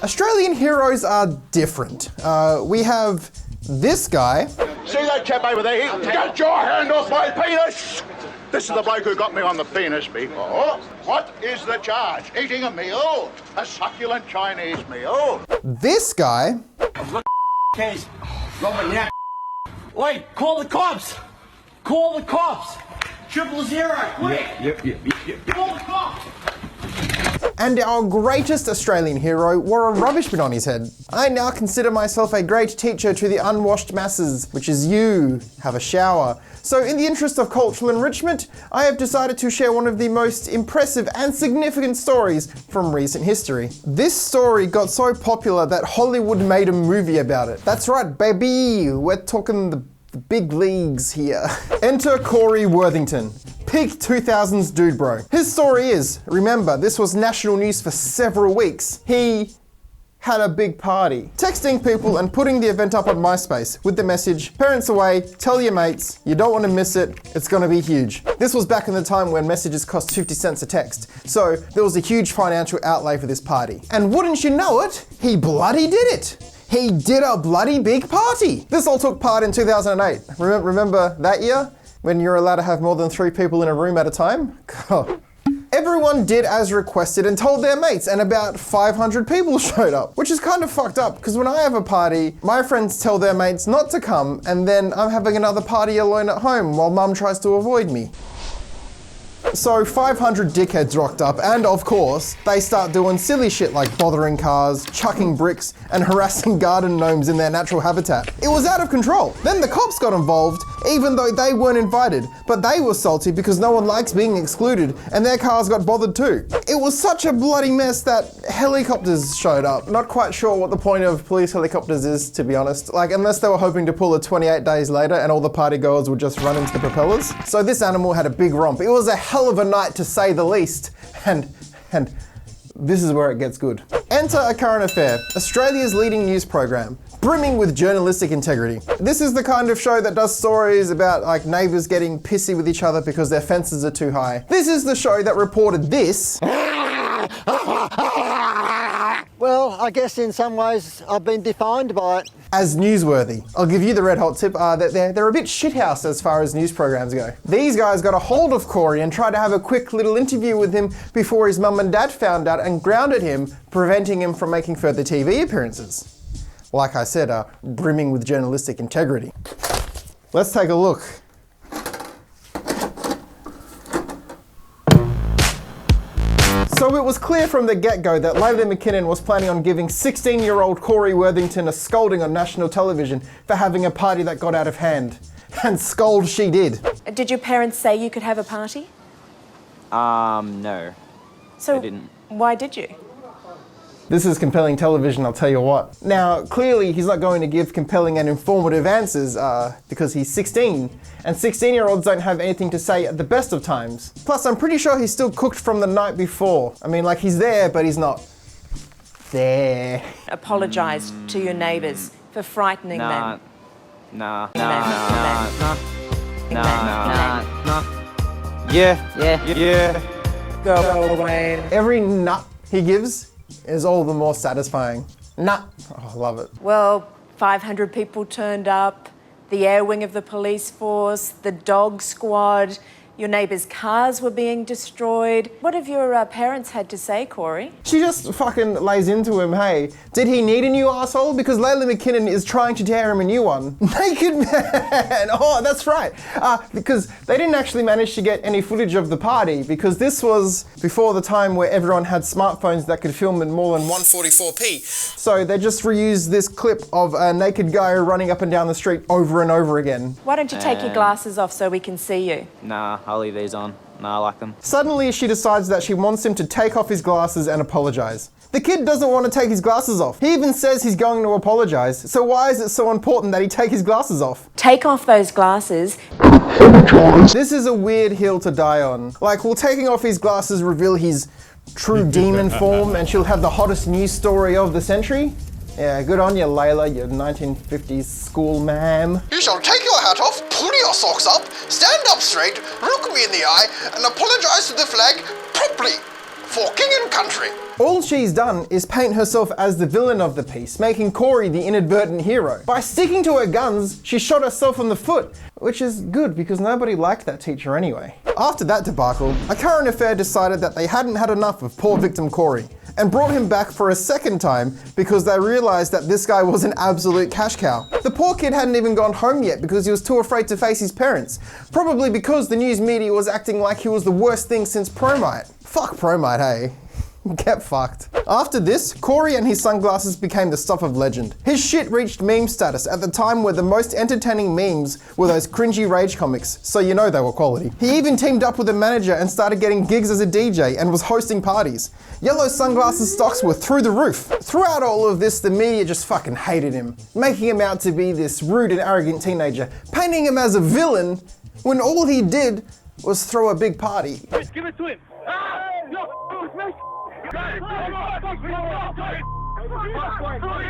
Australian heroes are different. We have this guy. See that chap over there? Get your hand off my penis! This is the bloke who got me on the penis before. What is the charge? Eating a meal? A succulent Chinese meal? This guy. Case. Robin, wait, call the cops! Call the cops! 000, quick! Yep. Call the cops! And our greatest Australian hero wore a rubbish bin on his head. I now consider myself a great teacher to the unwashed masses, which is you. Have a shower. So in the interest of cultural enrichment, I have decided to share one of the most impressive and significant stories from recent history. This story got so popular that Hollywood made a movie about it. That's right, baby. We're talking the big leagues here. Enter Corey Worthington. Peak 2000s dude bro. His story is, remember, this was national news for several weeks. He had a big party. Texting people and putting the event up on MySpace with the message, parents away, tell your mates, you don't want to miss it, it's gonna be huge. This was back in the time when messages cost 50 cents a text, so there was a huge financial outlay for this party. And wouldn't you know it, he bloody did it. He did a bloody big party. This all took part in 2008. Remember that year? When you're allowed to have more than 3 people in a room at a time? God. Everyone did as requested and told their mates, and about 500 people showed up, which is kind of fucked up because when I have a party, my friends tell their mates not to come, and then I'm having another party alone at home while mum tries to avoid me. So 500 dickheads rocked up, and of course, they start doing silly shit like bothering cars, chucking bricks, and harassing garden gnomes in their natural habitat. It was out of control. Then the cops got involved, even though they weren't invited, but they were salty because no one likes being excluded, and their cars got bothered too. It was such a bloody mess that helicopters showed up. Not quite sure what the point of police helicopters is, to be honest. Like, unless they were hoping to pull a 28 days later and all the party goers would just run into the propellers. So this animal had a big romp. It was a hell of a night to say the least, and this is where it gets good. Enter A Current Affair, Australia's leading news program, brimming with journalistic integrity. This is the kind of show that does stories about like neighbours getting pissy with each other because their fences are too high. This is the show that reported this. Well, I guess in some ways I've been defined by it. As newsworthy. I'll give you the red hot tip, that they're a bit shithouse as far as news programs go. These guys got a hold of Corey and tried to have a quick little interview with him before his mum and dad found out and grounded him, preventing him from making further TV appearances. Like I said, brimming with journalistic integrity. Let's take a look. So it was clear from the get-go that Layla McKinnon was planning on giving 16-year-old Corey Worthington a scolding on national television for having a party that got out of hand. And scold she did. Did your parents say you could have a party? No. So I didn't. Why did you? This is compelling television, I'll tell you what. Now, clearly he's not going to give compelling and informative answers because he's 16, and 16-year-olds don't have anything to say at the best of times. Plus, I'm pretty sure he's still cooked from the night before. I mean, like, he's there, but he's not there. Apologise to your neighbours for frightening them. Nah. Yeah. Go away. Every nut he gives is all the more satisfying. Nut. Oh, I love it. Well, 500 people turned up, the air wing of the police force, the dog squad, your neighbours' cars were being destroyed. What have your parents had to say, Corey? She just fucking lays into him, hey, did he need a new asshole? Because Layla McKinnon is trying to tear him a new one. Naked man! Oh, that's right. Because they didn't actually manage to get any footage of the party because this was before the time where everyone had smartphones that could film in more than 144p. So they just reused this clip of a naked guy running up and down the street over and over again. Why don't you take your glasses off so we can see you? Nah, I'll leave these on. Nah, I like them. Suddenly she decides that she wants him to take off his glasses and apologise. The kid doesn't want to take his glasses off. He even says he's going to apologise, so why is it so important that he take his glasses off? Take off those glasses. This is a weird hill to die on. Like, will taking off his glasses reveal his true demon form and she'll have the hottest news story of the century? Yeah, good on you, Layla, you 1950s school ma'am. You shall take your hat off, pull your socks up, stand up straight, look me in the eye, and apologise to the flag properly. for king and country. All she's done is paint herself as the villain of the piece, making Corey the inadvertent hero. By sticking to her guns, she shot herself in the foot, which is good because nobody liked that teacher anyway. After that debacle, A Current Affair decided that they hadn't had enough of poor victim Corey and brought him back for a second time because they realized that this guy was an absolute cash cow. The poor kid hadn't even gone home yet because he was too afraid to face his parents, probably because the news media was acting like he was the worst thing since Promite. Fuck Promite, hey. Get fucked. After this, Corey and his sunglasses became the stuff of legend. His shit reached meme status at the time where the most entertaining memes were those cringy rage comics, so you know they were quality. He even teamed up with a manager and started getting gigs as a DJ and was hosting parties. Yellow sunglasses stocks were through the roof. Throughout all of this, the media just fucking hated him, making him out to be this rude and arrogant teenager, painting him as a villain when all he did was throw a big party. Give it to him.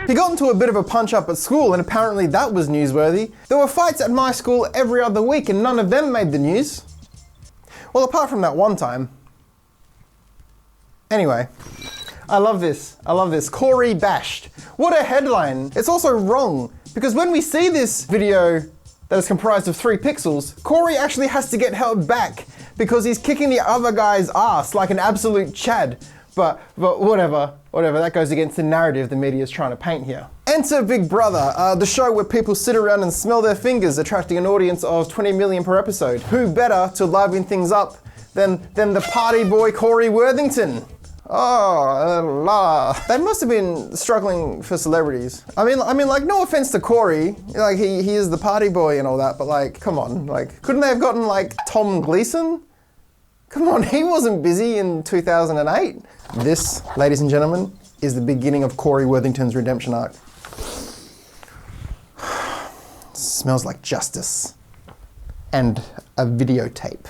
He got into a bit of a punch-up at school and apparently that was newsworthy. There were fights at my school every other week and none of them made the news. Well, apart from that one time. Anyway, I love this. Corey bashed. What a headline. It's also wrong because when we see this video that is comprised of 3 pixels, Corey actually has to get held back because he's kicking the other guy's ass like an absolute Chad. But whatever, that goes against the narrative the media is trying to paint here. Enter Big Brother, the show where people sit around and smell their fingers, attracting an audience of 20 million per episode. Who better to liven things up than the party boy Corey Worthington? Oh, la. They must have been struggling for celebrities. I mean, like, no offense to Corey, like, he is the party boy and all that, but like, come on, like, couldn't they have gotten like Tom Gleeson? Come on, he wasn't busy in 2008. This, ladies and gentlemen, is the beginning of Corey Worthington's redemption arc. Smells like justice. And a videotape.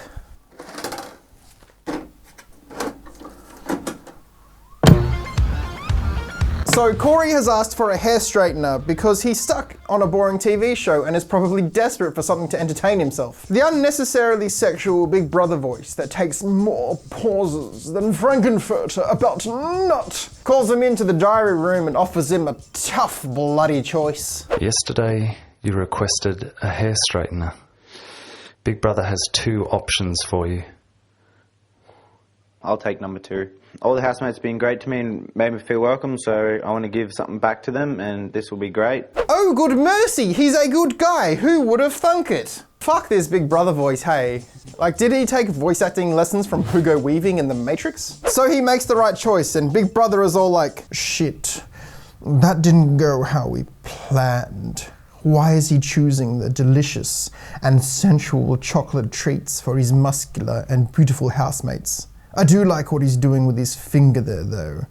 So Corey has asked for a hair straightener because he's stuck on a boring TV show and is probably desperate for something to entertain himself. The unnecessarily sexual Big Brother voice that takes more pauses than Frankenfurter about to nut calls him into the diary room and offers him a tough, bloody choice. Yesterday, you requested a hair straightener. Big Brother has 2 options for you. I'll take number 2. All the housemates have been great to me and made me feel welcome, so I want to give something back to them, and this will be great. Oh, good mercy, he's a good guy. Who would have thunk it? Fuck this Big Brother voice, hey. Like, did he take voice acting lessons from Hugo Weaving in The Matrix? So he makes the right choice, and Big Brother is all like, shit, that didn't go how we planned. Why is he choosing the delicious and sensual chocolate treats for his muscular and beautiful housemates? I do like what he's doing with his finger there, though.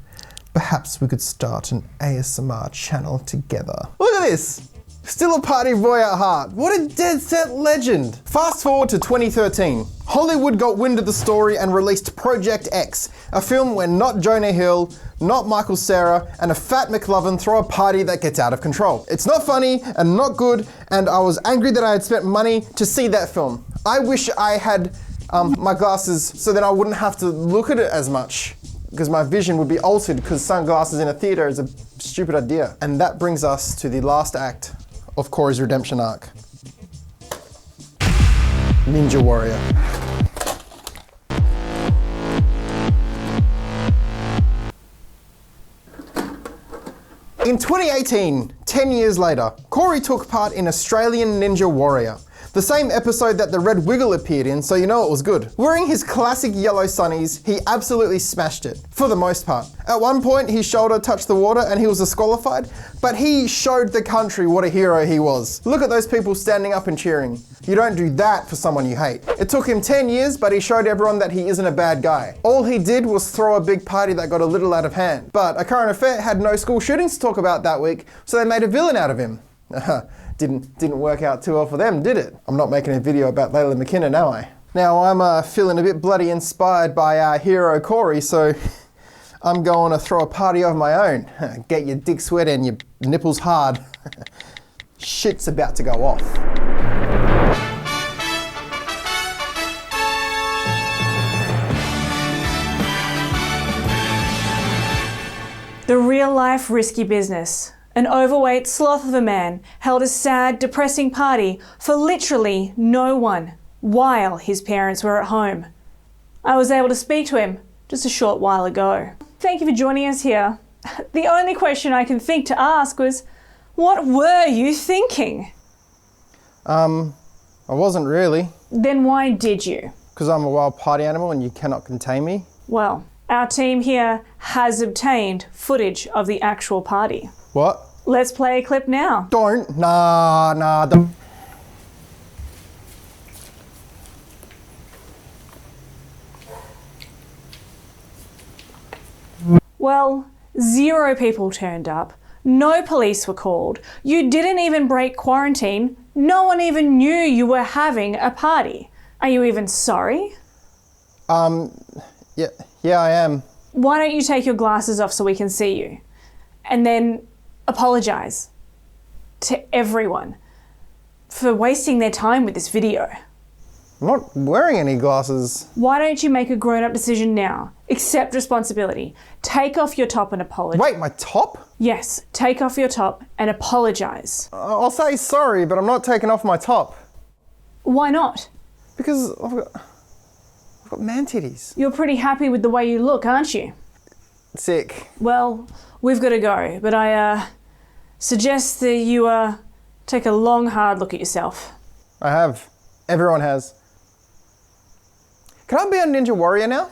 Perhaps we could start an ASMR channel together. Look at this! Still a party boy at heart. What a dead set legend. Fast forward to 2013. Hollywood got wind of the story and released Project X, a film where not Jonah Hill, not Michael Cera, and a fat McLovin throw a party that gets out of control. It's not funny and not good, and I was angry that I had spent money to see that film. I wish I had my glasses so that I wouldn't have to look at it as much because my vision would be altered because sunglasses in a theater is a stupid idea. And that brings us to the last act of Corey's redemption arc. Ninja Warrior. In 2018, 10 years later, Corey took part in Australian Ninja Warrior, the same episode that the Red Wiggle appeared in, so you know it was good. Wearing his classic yellow sunnies, he absolutely smashed it, for the most part. At one point, his shoulder touched the water and he was disqualified, but he showed the country what a hero he was. Look at those people standing up and cheering. You don't do that for someone you hate. It took him 10 years, but he showed everyone that he isn't a bad guy. All he did was throw a big party that got a little out of hand. But A Current Affair had no school shootings to talk about that week, so they made a villain out of him. Didn't work out too well for them, did it? I'm not making a video about Layla McKinnon, am I? Now, I'm feeling a bit bloody inspired by our hero Corey, so I'm going to throw a party of my own. Get your dick sweaty and your nipples hard. Shit's about to go off. The real-life risky business. An overweight sloth of a man held a sad, depressing party for literally no one while his parents were at home. I was able to speak to him just a short while ago. Thank you for joining us here. The only question I can think to ask was, what were you thinking? I wasn't really. Then why did you? Because I'm a wild party animal and you cannot contain me. Well, our team here has obtained footage of the actual party. What? Let's play a clip now. Don't. Nah, don't. Well, 0 people turned up. No police were called. You didn't even break quarantine. No one even knew you were having a party. Are you even sorry? Yeah, I am. Why don't you take your glasses off so we can see you? And then apologise to everyone for wasting their time with this video. I'm not wearing any glasses. Why don't you make a grown-up decision now? Accept responsibility. Take off your top and apologise. Wait, my top? Yes, take off your top and apologise. I'll say sorry, but I'm not taking off my top. Why not? Because I've got man titties. You're pretty happy with the way you look, aren't you? Sick. Well, we've got to go, but I suggest that you take a long, hard look at yourself. I have. Everyone has. Can I be a ninja warrior now?